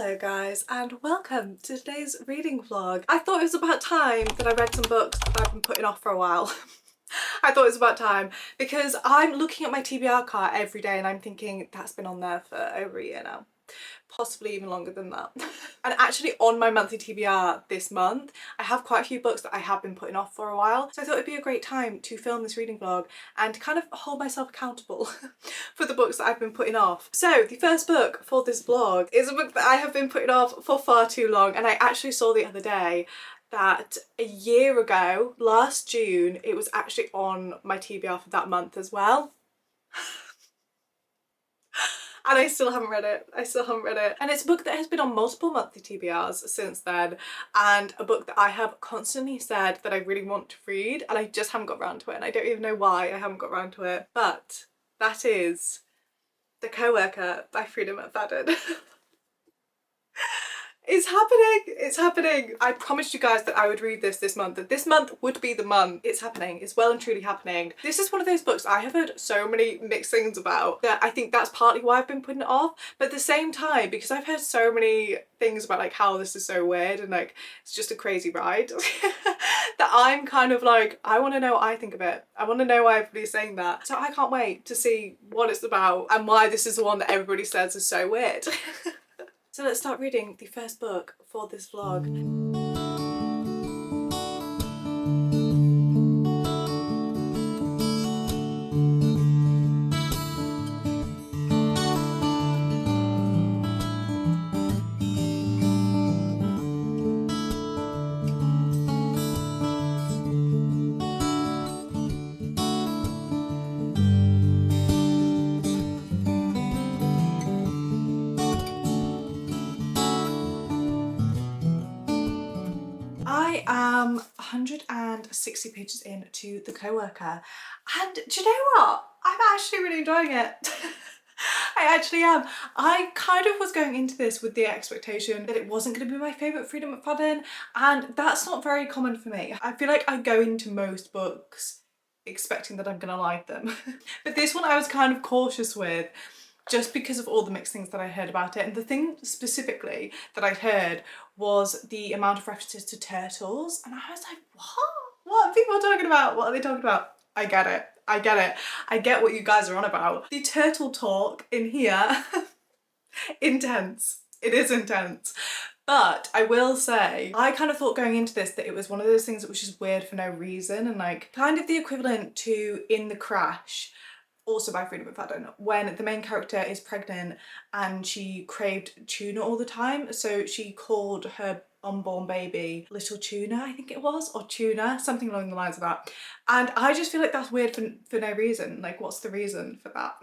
Hello guys and welcome to today's reading vlog. I thought it was about time that I read some books that I've been putting off for a while. I thought it was about time because I'm looking at my TBR cart every day and I'm thinking that's been on there for over a year now. Possibly even longer than that. And actually on my monthly TBR this month, I have quite a few books that I have been putting off for a while. So I thought it'd be a great time to film this reading vlog and to kind of hold myself accountable for the books that I've been putting off. So the first book for this vlog is a book that I have been putting off for far too long, and I actually saw the other day that a year ago, last June, it was actually on my TBR for that month as well. And I still haven't read it. And it's a book that has been on multiple monthly TBRs since then, and a book that I have constantly said that I really want to read and I just haven't got around to it, and I don't even know why I haven't got around to it. But that is The Co-Worker by Freida McFadden. It's happening. I promised you guys that I would read this month, that this month would be the month. It's happening. It's well and truly happening. This is one of those books I have heard so many mixed things about that I think that's partly why I've been putting it off. But at the same time, because I've heard so many things about like how this is so weird and like it's just a crazy ride, that I'm kind of like, I want to know what I think of it. I want to know why everybody's saying that. So I can't wait to see what it's about and why this is the one that everybody says is so weird. So let's start reading the first book for this vlog. I am 160 pages into The Co-Worker, and do you know what? I'm actually really enjoying it. I actually am. I kind of was going into this with the expectation that it wasn't going to be my favourite Freida McFadden, and that's not very common for me. I feel like I go into most books expecting that I'm going to like them. But this one I was kind of cautious with, just because of all the mixed things that I heard about it. And the thing specifically that I heard was the amount of references to turtles. And I was like, what? What are people talking about? What are they talking about? I get it. I get what you guys are on about. The turtle talk in here, intense. It is intense. But I will say, I kind of thought going into this that it was one of those things that was just weird for no reason, and like kind of the equivalent to In the Crash, also by Freida McFadden, when the main character is pregnant and she craved tuna all the time, so she called her unborn baby Little Tuna, I think it was, or Tuna, something along the lines of that. And I just feel like that's weird for no reason. Like, what's the reason for that?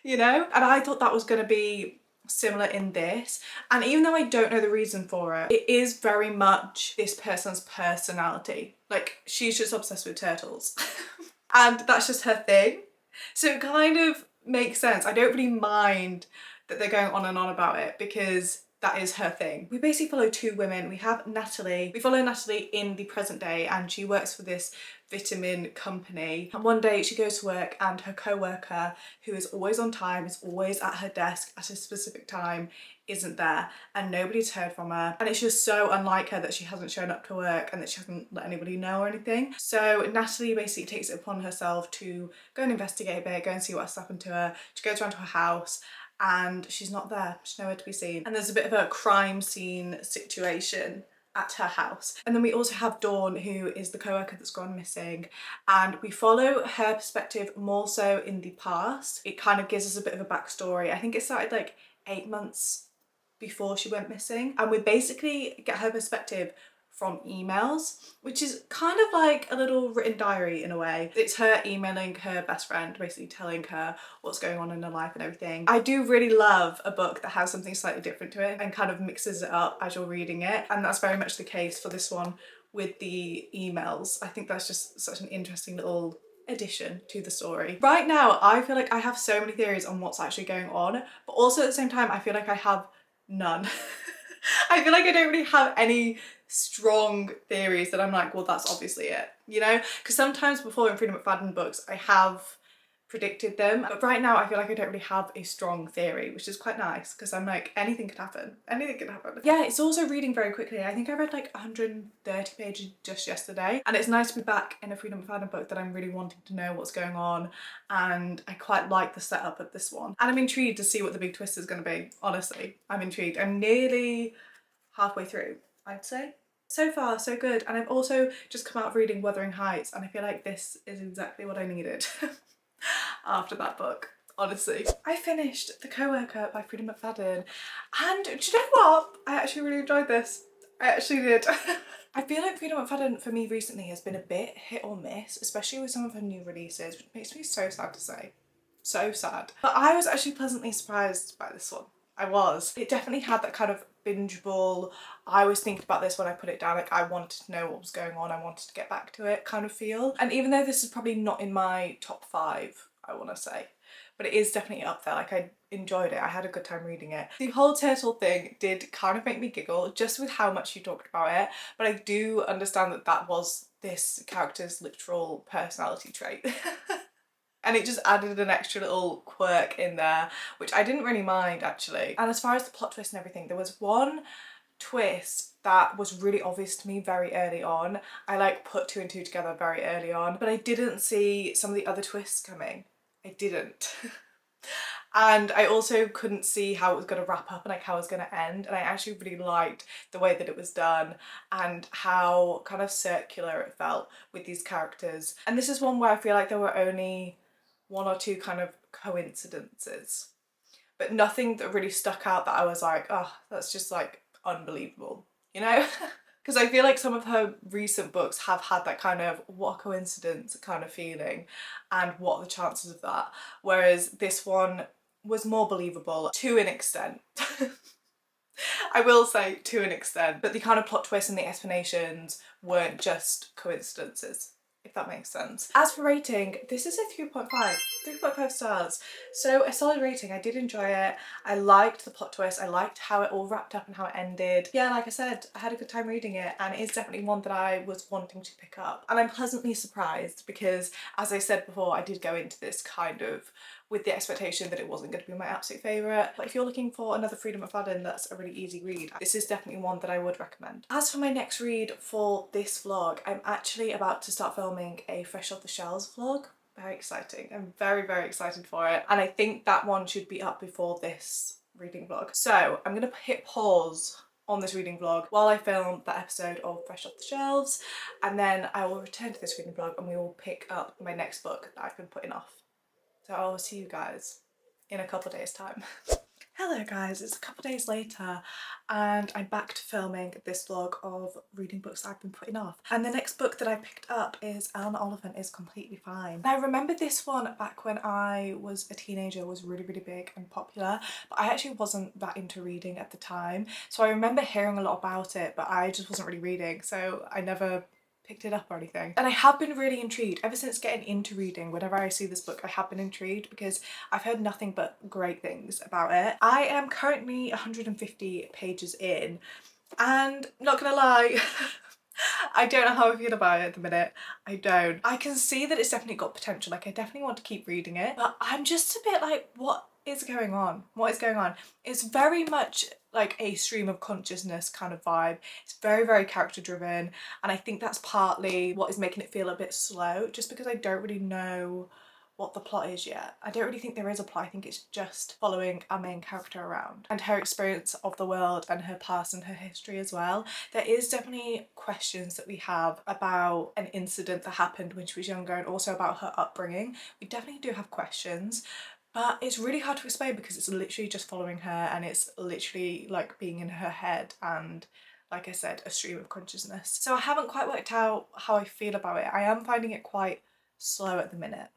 You know? And I thought that was going to be similar in this, and even though I don't know the reason for it, it is very much this person's personality. Like, she's just obsessed with turtles. And that's just her thing. So it kind of makes sense. I don't really mind that they're going on and on about it because that is her thing. We basically follow two women. We have Natalie. We follow Natalie in the present day, and she works for this vitamin company. And one day she goes to work and her co-worker, who is always on time, is always at her desk at a specific time, isn't there, and nobody's heard from her. And it's just so unlike her that she hasn't shown up to work and that she hasn't let anybody know or anything. So Natalie basically takes it upon herself to go and investigate a bit, go and see what's happened to her. She goes around to her house and she's not there. She's nowhere to be seen. And there's a bit of a crime scene situation at her house. And then we also have Dawn, who is the co-worker that's gone missing, and we follow her perspective more so in the past. It kind of gives us a bit of a backstory. I think it started like 8 months before she went missing, and we basically get her perspective from emails, which is kind of like a little written diary in a way. It's her emailing her best friend, basically telling her what's going on in her life and everything. I do really love a book that has something slightly different to it and kind of mixes it up as you're reading it, and that's very much the case for this one with the emails. I think that's just such an interesting little addition to the story. Right now, I feel like I have so many theories on what's actually going on, but also at the same time, I feel like I have none. I feel like I don't really have any strong theories that I'm like, well, that's obviously it, you know? Because sometimes before in Freida McFadden books, I have predicted them. But right now I feel like I don't really have a strong theory, which is quite nice because I'm like, anything could happen. Anything could happen. Yeah, it's also reading very quickly. I think I read like 130 pages just yesterday, and it's nice to be back in a Freedom of Fandom book that I'm really wanting to know what's going on, and I quite like the setup of this one. And I'm intrigued to see what the big twist is going to be. Honestly, I'm intrigued. I'm nearly halfway through, I'd say. So far, so good. And I've also just come out of reading Wuthering Heights, and I feel like this is exactly what I needed after that book, honestly. I finished The Co-Worker by Freedom McFadden, and do you know what? I actually really enjoyed this. I actually did. I feel like Freedom McFadden for me recently has been a bit hit or miss, especially with some of her new releases, which makes me so sad to say. So sad. But I was actually pleasantly surprised by this one. I was. It definitely had that kind of bingeable, I was thinking about this when I put it down, like I wanted to know what was going on, I wanted to get back to it kind of feel. And even though this is probably not in my top 5, I want to say, but it is definitely up there. Like I enjoyed it, I had a good time reading it. The whole turtle thing did kind of make me giggle just with how much you talked about it, but I do understand that that was this character's literal personality trait. And it just added an extra little quirk in there, which I didn't really mind actually. And as far as the plot twist and everything, there was one twist that was really obvious to me very early on. I like put 2 and 2 together very early on, but I didn't see some of the other twists coming. I didn't. And I also couldn't see how it was going to wrap up and like how it was going to end, and I actually really liked the way that it was done and how kind of circular it felt with these characters. And this is one where I feel like there were only 1 or 2 kind of coincidences, but nothing that really stuck out that I was like, oh, that's just like unbelievable, you know? Because I feel like some of her recent books have had that kind of what a coincidence kind of feeling and what are the chances of that, whereas this one was more believable to an extent. I will say to an extent, but the kind of plot twists and the explanations weren't just coincidences, if that makes sense. As for rating, this is a 3.5 stars. So a solid rating. I did enjoy it. I liked the plot twist. I liked how it all wrapped up and how it ended. Yeah, like I said, I had a good time reading it, and it is definitely one that I was wanting to pick up. And I'm pleasantly surprised because, as I said before, I did go into this kind of with the expectation that it wasn't going to be my absolute favourite. But if you're looking for another Freedom McFadden that's a really easy read, this is definitely one that I would recommend. As for my next read for this vlog, I'm actually about to start filming a Fresh Off the Shelves vlog. Very exciting. I'm very, very excited for it. And I think that one should be up before this reading vlog. So I'm going to hit pause on this reading vlog while I film that episode of Fresh Off the Shelves, and then I will return to this reading vlog and we will pick up my next book that I've been putting off. So I will see you guys in a couple of days' time. Hello guys, it's a couple of days later and I'm back to filming this vlog of reading books I've been putting off. And the next book that I picked up is Eleanor Oliphant Is Completely Fine. Now I remember this one back when I was a teenager was really, really big and popular, but I actually wasn't that into reading at the time. So I remember hearing a lot about it, but I just wasn't really reading, so I never picked it up or anything. And I have been really intrigued ever since getting into reading. Whenever I see this book I have been intrigued because I've heard nothing but great things about it. I am currently 150 pages in and not gonna lie, I don't know how I feel about it at the minute. I don't. I can see that it's definitely got potential, like I definitely want to keep reading it, but I'm just a bit like, what is going on? What is going on? It's very much like a stream of consciousness kind of vibe. It's very, very character driven, and I think that's partly what is making it feel a bit slow, just because I don't really know what the plot is yet. I don't really think there is a plot. I think it's just following our main character around and her experience of the world and her past and her history as well. There is definitely questions that we have about an incident that happened when she was younger and also about her upbringing. We definitely do have questions, but it's really hard to explain because it's literally just following her and it's literally like being in her head and, like I said, a stream of consciousness. So I haven't quite worked out how I feel about it. I am finding it quite slow at the minute.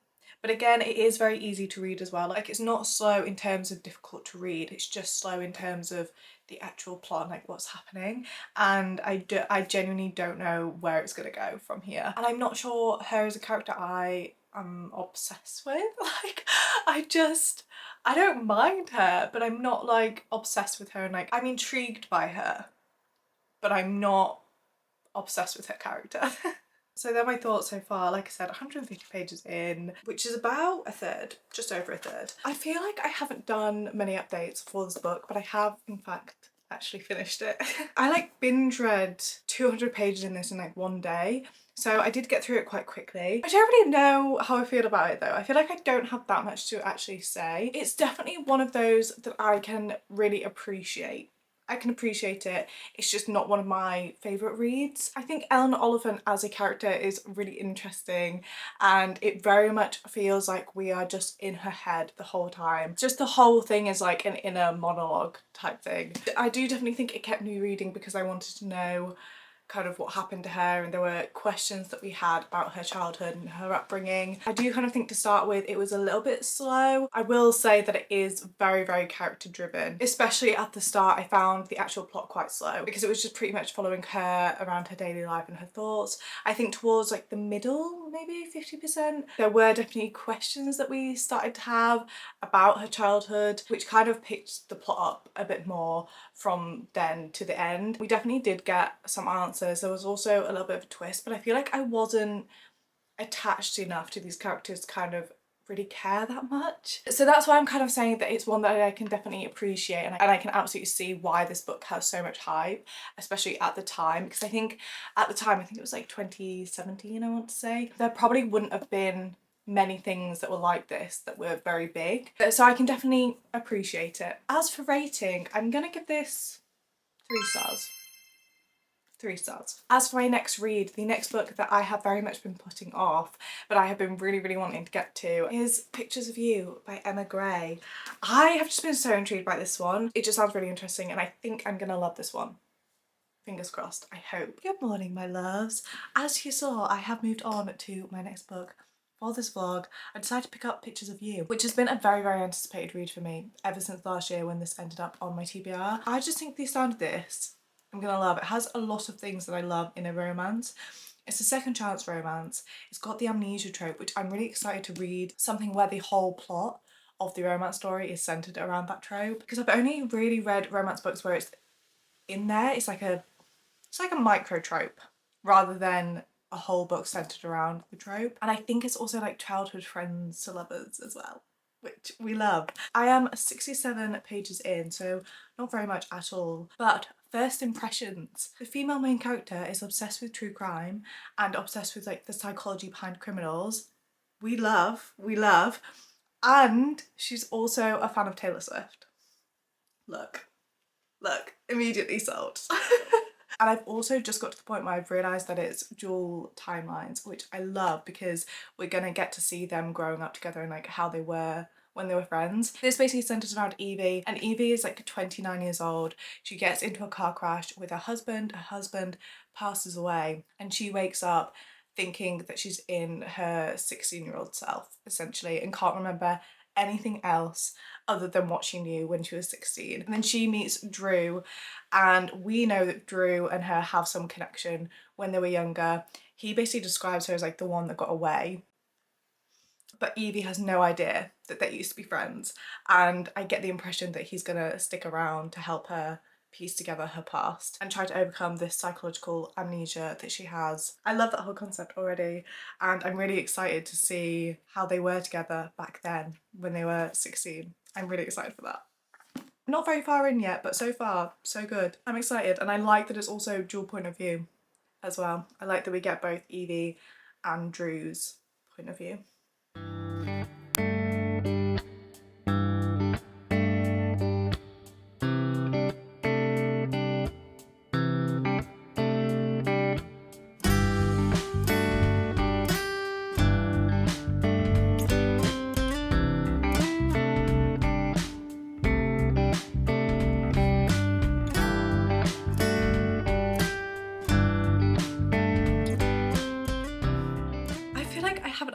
But again, it is very easy to read as well. Like, it's not slow in terms of difficult to read, it's just slow in terms of the actual plot and like what's happening. And I genuinely don't know where it's gonna go from here. And I'm not sure her as a character I am obsessed with. Like, I don't mind her, but I'm not like obsessed with her, and like I'm intrigued by her, but I'm not obsessed with her character. So they're my thoughts so far. Like I said, 150 pages in, which is about a third, just over a third. I feel like I haven't done many updates for this book, but I have in fact actually finished it. I like binge read 200 pages in this in like one day. So I did get through it quite quickly. I don't really know how I feel about it though. I feel like I don't have that much to actually say. It's definitely one of those that I can really appreciate. I can appreciate it. It's just not one of my favourite reads. I think Eleanor Oliphant as a character is really interesting, and it very much feels like we are just in her head the whole time. Just the whole thing is like an inner monologue type thing. I do definitely think it kept me reading because I wanted to know kind of what happened to her, and there were questions that we had about her childhood and her upbringing. I do kind of think to start with it was a little bit slow. I will say that it is very, very character driven. Especially at the start I found the actual plot quite slow because it was just pretty much following her around her daily life and her thoughts. I think towards like the middle, maybe 50%, there were definitely questions that we started to have about her childhood, which kind of picked the plot up a bit more from then to the end. We definitely did get some answers. There was also a little bit of a twist, but I feel like I wasn't attached enough to these characters to kind of really care that much. So that's why I'm kind of saying that it's one that I can definitely appreciate, and I can absolutely see why this book has so much hype, especially at the time, because I think at the time, I think it was like 2017 I want to say, there probably wouldn't have been many things that were like this that were very big. So I can definitely appreciate it. As for rating, I'm gonna give this 3 stars. 3 stars. As for my next read, the next book that I have very much been putting off, but I have been really, really wanting to get to, is Pictures of You by Emma Gray. I have just been so intrigued by this one. It just sounds really interesting, and I think I'm gonna love this one. Fingers crossed, I hope. Good morning, my loves. As you saw, I have moved on to my next book. For this vlog, I decided to pick up Pictures of You, which has been a very, very anticipated read for me ever since last year when this ended up on my TBR. I just think the sound of this, I'm gonna love. It has a lot of things that I love in a romance. It's a second chance romance. It's got the amnesia trope, which I'm really excited to read. Something where the whole plot of the romance story is centered around that trope. Because I've only really read romance books where it's in there. It's like a micro trope rather than a whole book centered around the trope. And I think it's also like childhood friends to lovers as well, which we love. I am 67 pages in, so not very much at all. But first impressions. The female main character is obsessed with true crime and obsessed with like the psychology behind criminals. We love. And she's also a fan of Taylor Swift. Look, immediately sold. And I've also just got to the point where I've realised that it's dual timelines, which I love because we're gonna get to see them growing up together and like how they were when they were friends. This basically centres around Evie, and Evie is like 29 years old. She gets into a car crash with her husband passes away, and she wakes up thinking that she's in her 16-year-old self, essentially, and can't remember anything else other than what she knew when she was 16. And then she meets Drew, and we know that Drew and her have some connection when they were younger. He basically describes her as like the one that got away, but Evie has no idea that they used to be friends, and I get the impression that he's gonna stick around to help her piece together her past and try to overcome this psychological amnesia that she has. I love that whole concept already, and I'm really excited to see how they were together back then when they were 16. I'm really excited for that. Not very far in yet, but so far, so good. I'm excited, and I like that it's also dual point of view as well. I like that we get both Evie and Drew's point of view.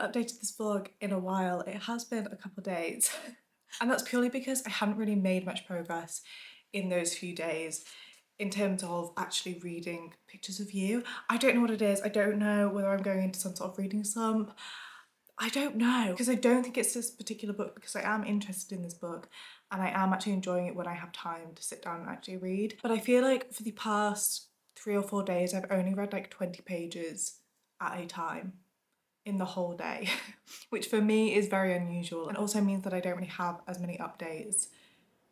Updated this vlog in a while. It has been a couple of days and that's purely because I hadn't really made much progress in those few days in terms of actually reading Pictures of You. I don't know what it is. I don't know whether I'm going into some sort of reading slump. I don't know, because I don't think it's this particular book, because I am interested in this book and I am actually enjoying it when I have time to sit down and actually read. But I feel like for the past 3 or 4 days I've only read like 20 pages at a time in the whole day, which for me is very unusual and also means that I don't really have as many updates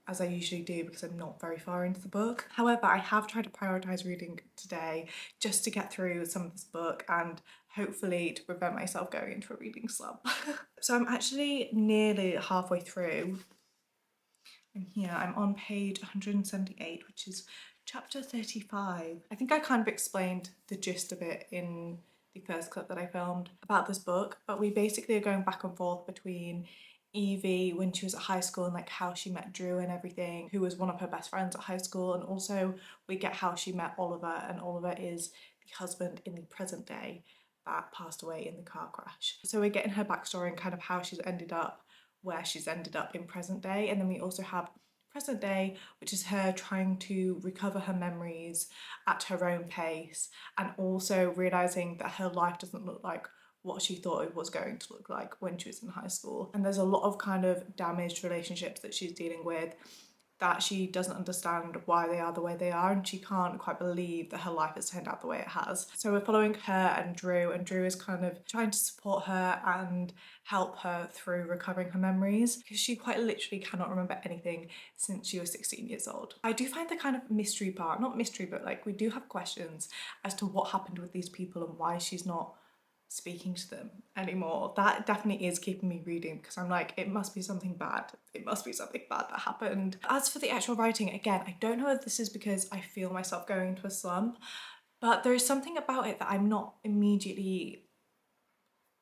as I usually do because I'm not very far into the book. However, I have tried to prioritise reading today just to get through some of this book and hopefully to prevent myself going into a reading slump. So I'm actually nearly halfway through. And here I'm on page 178, which is chapter 35. I think I kind of explained the gist of it in the first clip that I filmed about this book, but we basically are going back and forth between Evie when she was at high school and like how she met Drew and everything, who was one of her best friends at high school, and also we get how she met Oliver, and Oliver is the husband in the present day that passed away in the car crash. So we're getting her backstory and kind of how she's ended up where she's ended up in present day, and then we also have present day, which is her trying to recover her memories at her own pace and also realizing that her life doesn't look like what she thought it was going to look like when she was in high school. And there's a lot of kind of damaged relationships that she's dealing with, that she doesn't understand why they are the way they are, and she can't quite believe that her life has turned out the way it has. So we're following her and Drew is kind of trying to support her and help her through recovering her memories because she quite literally cannot remember anything since she was 16 years old. I do find the kind of mystery part, not mystery, but like we do have questions as to what happened with these people and why she's not speaking to them anymore. That definitely is keeping me reading because I'm like, it must be something bad. It must be something bad that happened. As for the actual writing, again, I don't know if this is because I feel myself going into a slump, but there is something about it that I'm not immediately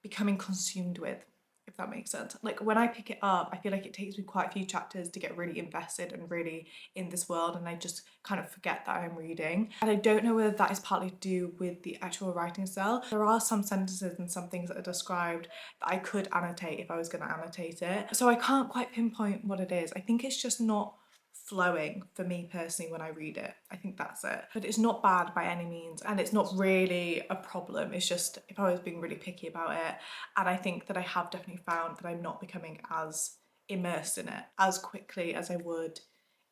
becoming consumed with, if that makes sense. Like when I pick it up, I feel like it takes me quite a few chapters to get really invested and really in this world, and I just kind of forget that I'm reading. And I don't know whether that is partly to do with the actual writing style. There are some sentences and some things that are described that I could annotate if I was going to annotate it. So I can't quite pinpoint what it is. I think it's just not flowing for me personally when I read it. I think that's it. But it's not bad by any means, and it's not really a problem. It's just if I was being really picky about it, and I think that I have definitely found that I'm not becoming as immersed in it as quickly as I would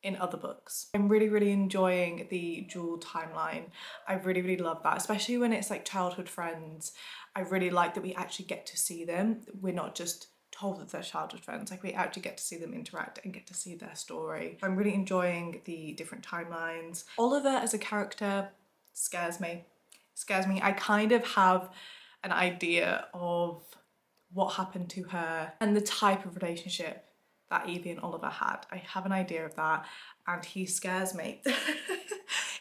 in other books. I'm really enjoying the dual timeline. I really love that, especially when it's like childhood friends. I really like that we actually get to see them. We're not just told that they're childhood friends, like we actually get to see them interact and get to see their story. I'm really enjoying the different timelines. Oliver as a character scares me. I kind of have an idea of what happened to her and the type of relationship that Evie and Oliver had. I have an idea of that, and he scares me.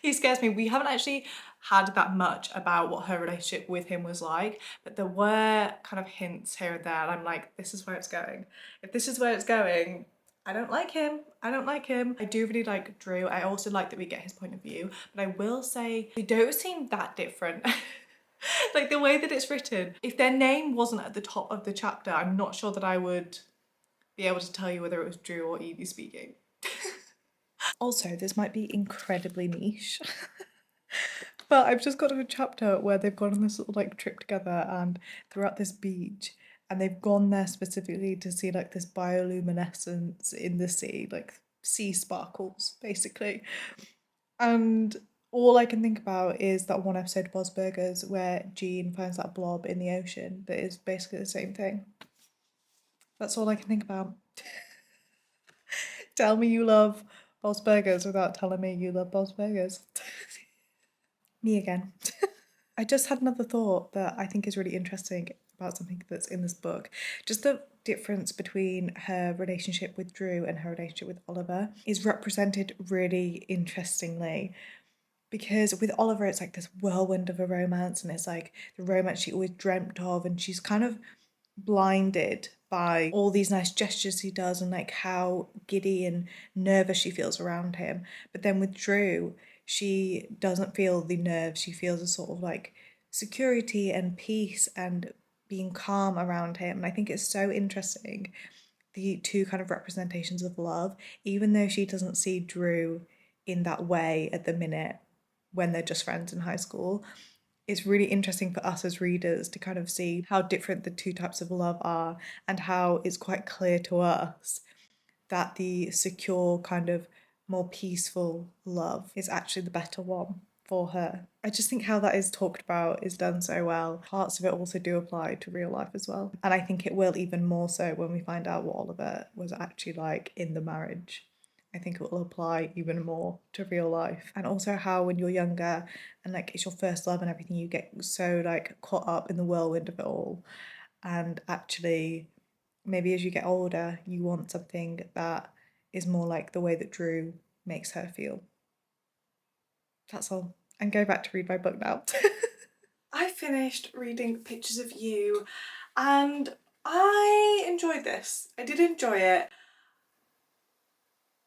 He scares me. We haven't actually had that much about what her relationship with him was like, but there were kind of hints here and there, and I'm like, this is where it's going. If this is where it's going, I don't like him. I don't like him. I do really like Drew. I also like that we get his point of view, but I will say they don't seem that different. Like the way that it's written, if their name wasn't at the top of the chapter, I'm not sure that I would be able to tell you whether it was Drew or Evie speaking. Also, this might be incredibly niche, but I've just got to a chapter where they've gone on this little like trip together and they're at this beach, and they've gone there specifically to see like this bioluminescence in the sea, like sea sparkles basically. And all I can think about is that one episode of Bob's Burgers where Jean finds that blob in the ocean that is basically the same thing. That's all I can think about. Tell me you love Bob's Burgers without telling me you love Bob's Burgers. Me again. I just had another thought that I think is really interesting about something that's in this book. Just the difference between her relationship with Drew and her relationship with Oliver is represented really interestingly. Because with Oliver, it's like this whirlwind of a romance, and it's like the romance she always dreamt of, and she's kind of blinded by all these nice gestures he does and like how giddy and nervous she feels around him. But then with Drew, she doesn't feel the nerves, she feels a sort of like security and peace and being calm around him. And I think it's so interesting, the two kind of representations of love, even though she doesn't see Drew in that way at the minute when they're just friends in high school. It's really interesting for us as readers to kind of see how different the two types of love are, and how it's quite clear to us that the secure kind of more peaceful love is actually the better one for her. I just think how that is talked about is done so well. Parts of it also do apply to real life as well. And I think it will even more so when we find out what Oliver was actually like in the marriage. I think it will apply even more to real life. And also how when you're younger and like it's your first love and everything, you get so like caught up in the whirlwind of it all. And actually, maybe as you get older, you want something that is more like the way that Drew makes her feel. That's all. And go back to read my book now. I finished reading Pictures of You and I enjoyed this. I did enjoy it.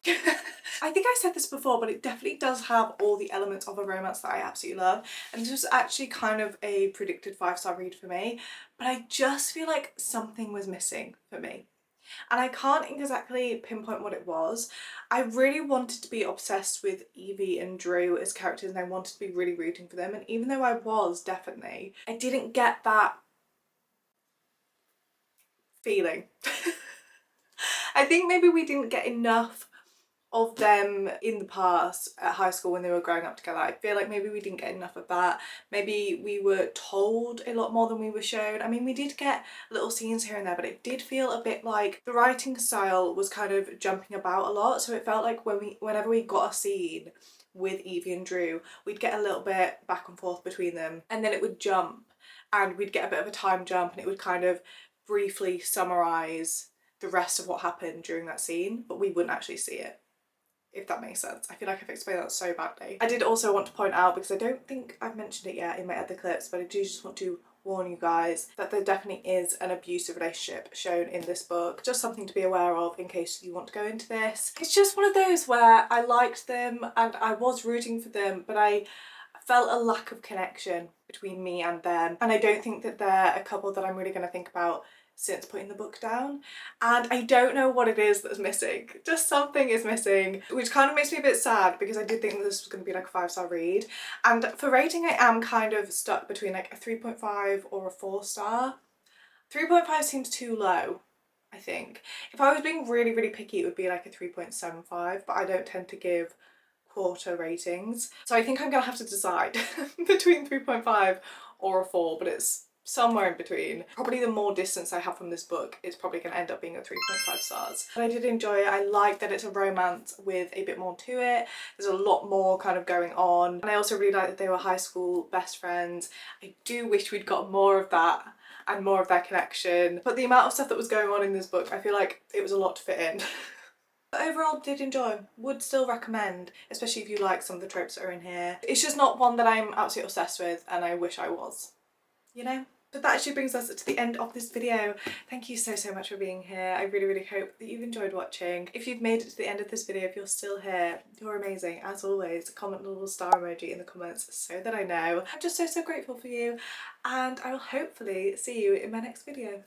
I think I said this before, but it definitely does have all the elements of a romance that I absolutely love. And this was actually kind of a predicted 5-star read for me, but I just feel like something was missing for me. And I can't exactly pinpoint what it was. I really wanted to be obsessed with Evie and Drew as characters and I wanted to be really rooting for them. And even though I was, definitely, I didn't get that feeling. I think maybe we didn't get enough of them in the past at high school when they were growing up together. I feel like maybe we didn't get enough of that. Maybe we were told a lot more than we were shown. I mean, we did get little scenes here and there, but it did feel a bit like the writing style was kind of jumping about a lot. So it felt like whenever we got a scene with Evie and Drew, we'd get a little bit back and forth between them and then it would jump and we'd get a bit of a time jump and it would kind of briefly summarise the rest of what happened during that scene, but we wouldn't actually see it, if that makes sense. I feel like I've explained that so badly. I did also want to point out, because I don't think I've mentioned it yet in my other clips, but I do just want to warn you guys that there definitely is an abusive relationship shown in this book. Just something to be aware of in case you want to go into this. It's just one of those where I liked them and I was rooting for them, but I felt a lack of connection between me and them. And I don't think that they're a couple that I'm really going to think about since putting the book down, and I don't know what it is that's missing. Just something is missing, which kind of makes me a bit sad because I did think that this was going to be like a 5-star read, and for rating I am kind of stuck between like a 3.5 or a 4-star. 3.5 seems too low, I think. If I was being really picky it would be like a 3.75, but I don't tend to give quarter ratings, so I think I'm gonna have to decide between 3.5 or a 4, but it's somewhere in between. Probably the more distance I have from this book, it's probably going to end up being a 3.5 stars. But I did enjoy it. I like that it's a romance with a bit more to it. There's a lot more kind of going on. And I also really like that they were high school best friends. I do wish we'd got more of that and more of their connection. But the amount of stuff that was going on in this book, I feel like it was a lot to fit in. But overall, did enjoy. Would still recommend, especially if you like some of the tropes that are in here. It's just not one that I'm absolutely obsessed with and I wish I was, you know? But that actually brings us to the end of this video. Thank you so much for being here. I really hope that you've enjoyed watching. If you've made it to the end of this video, if you're still here, you're amazing. As always, comment a little star emoji in the comments so that I know. I'm just so grateful for you, and I will hopefully see you in my next video.